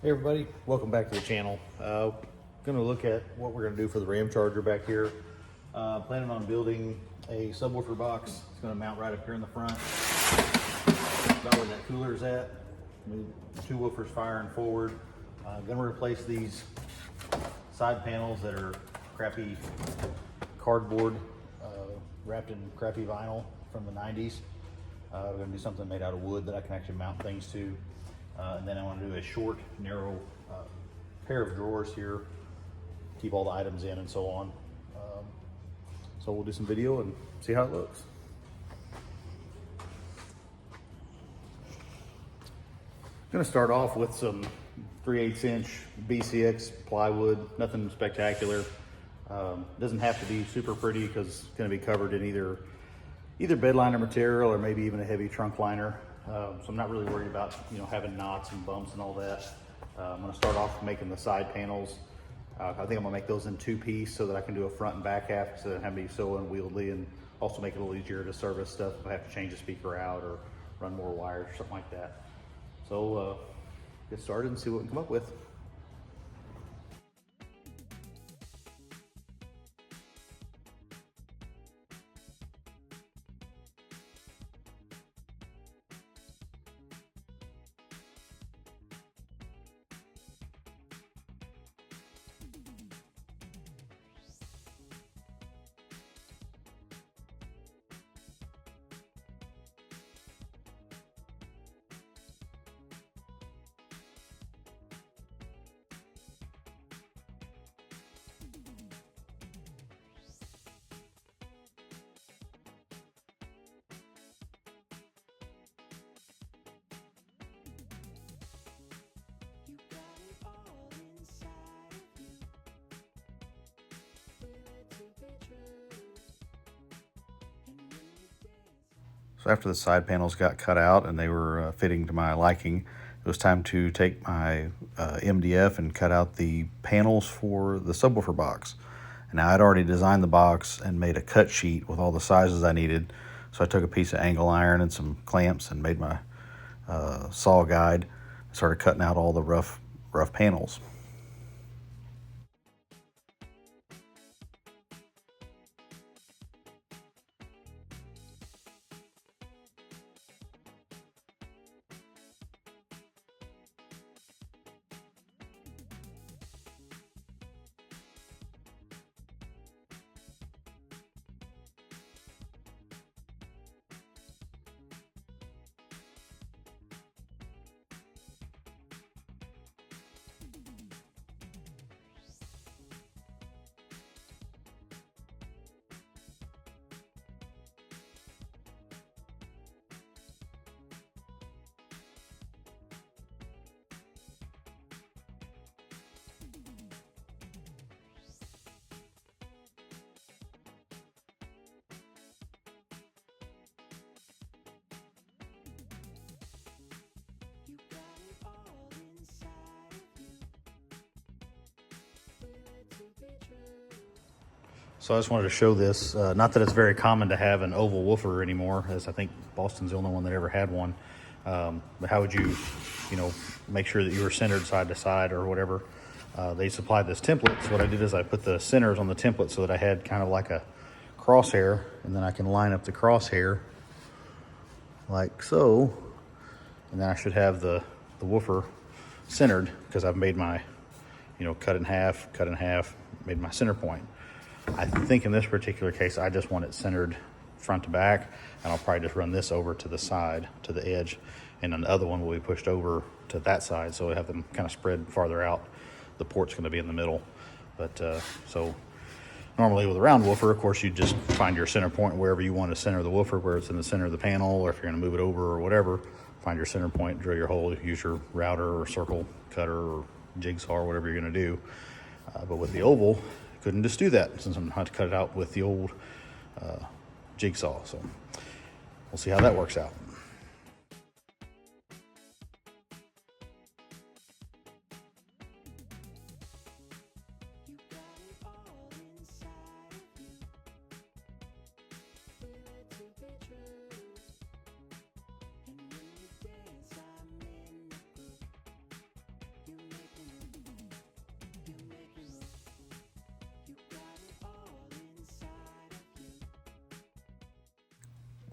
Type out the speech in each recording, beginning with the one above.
Hey everybody, welcome back to the channel. Going to look at what we're going to do for the Ramcharger back here. Planning on building a subwoofer box. It's going to mount right up here in the front, about where that cooler is at. Two woofers firing forward. Going to replace these side panels that are crappy cardboard wrapped in crappy vinyl from the 90s. We're going to do something made out of wood that I can actually mount things to. And then I want to do a short, narrow pair of drawers here, keep all the items in and so on. So we'll do some video and see how it looks. I'm going to start off with some 3/8 inch BCX plywood, nothing spectacular. Doesn't have to be super pretty because it's going to be covered in either bed liner material or maybe even a heavy trunk liner. So I'm not really worried about having knots and bumps and all that. I'm going to start off making the side panels. I think I'm going to make those in two-piece so that I can do a front and back half so that it have to be so unwieldy, and also make it a little easier to service stuff if I have to change the speaker out or run more wires or something like that. So get started and see what we can come up with. So after the side panels got cut out and they were fitting to my liking, it was time to take my MDF and cut out the panels for the subwoofer box. And now I'd already designed the box and made a cut sheet with all the sizes I needed. So I took a piece of angle iron and some clamps and made my saw guide and started cutting out all the rough panels. So I just wanted to show this, not that it's very common to have an oval woofer anymore, as I think Boston's the only one that ever had one. But how would you make sure that you were centered side to side or whatever? They supplied this template. So what I did is I put the centers on the template so that I had kind of like a crosshair, and then I can line up the crosshair like so. And then I should have the woofer centered because I've made my, cut in half, made my center point. I think in this particular case, I just want it centered front to back, and I'll probably just run this over to the side, to the edge, and then the other one will be pushed over to that side, so we have them kind of spread farther out. The port's going to be in the middle. But so normally with a round woofer, of course, you just find your center point wherever you want to center the woofer, where it's in the center of the panel, or if you're going to move it over or whatever, find your center point, drill your hole, use your router or circle cutter or jigsaw or whatever you're going to do. But with the oval, couldn't just do that since I'm going to have to cut it out with the old jigsaw. So we'll see how that works out.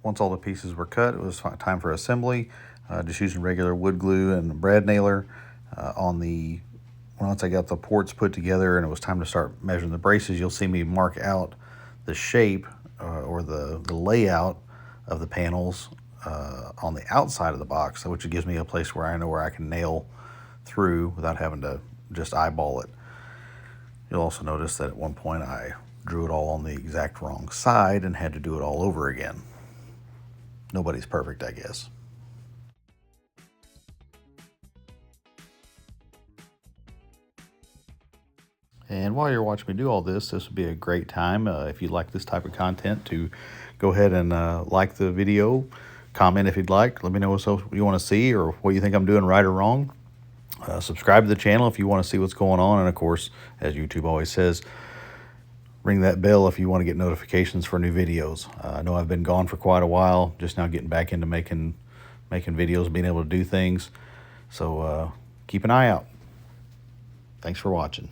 once all the pieces were cut, it was time for assembly. Just using regular wood glue and a brad nailer once I got the ports put together and it was time to start measuring the braces, you'll see me mark out the shape or the layout of the panels on the outside of the box, which gives me a place where I know where I can nail through without having to just eyeball it. You'll also notice that at one point I drew it all on the exact wrong side and had to do it all over again. Nobody's perfect, I guess. And while you're watching me do all this would be a great time, if you like this type of content, to go ahead and like the video, comment if you'd like, let me know what else you want to see or what you think I'm doing right or wrong. Subscribe to the channel if you want to see what's going on, and of course, as YouTube always says, ring that bell if you want to get notifications for new videos. I know I've been gone for quite a while, just now getting back into making videos, being able to do things. So keep an eye out. Thanks for watching.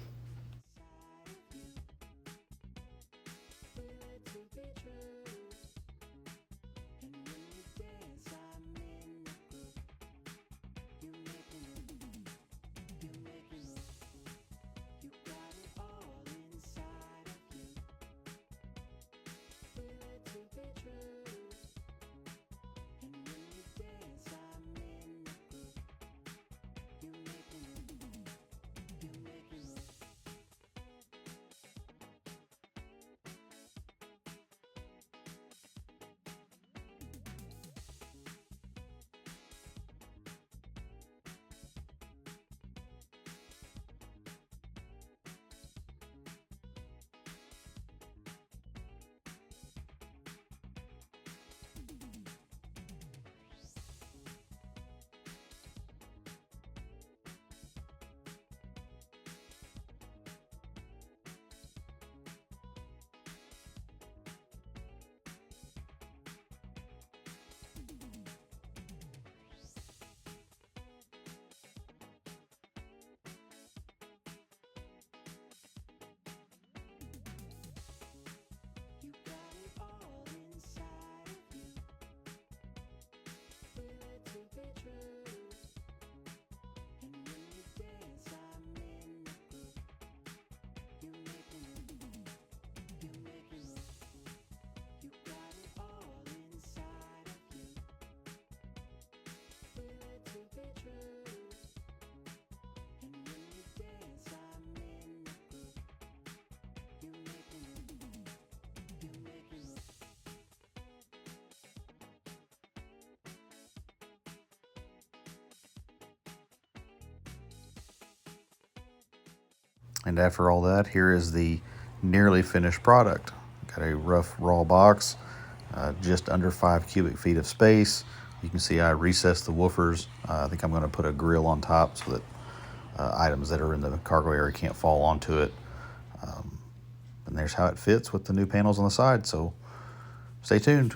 And after all that, here is the nearly finished product. Got a rough raw box, just under 5 cubic feet of space. You can see I recessed the woofers. I think I'm going to put a grill on top so that items that are in the cargo area can't fall onto it. And there's how it fits with the new panels on the side. So stay tuned.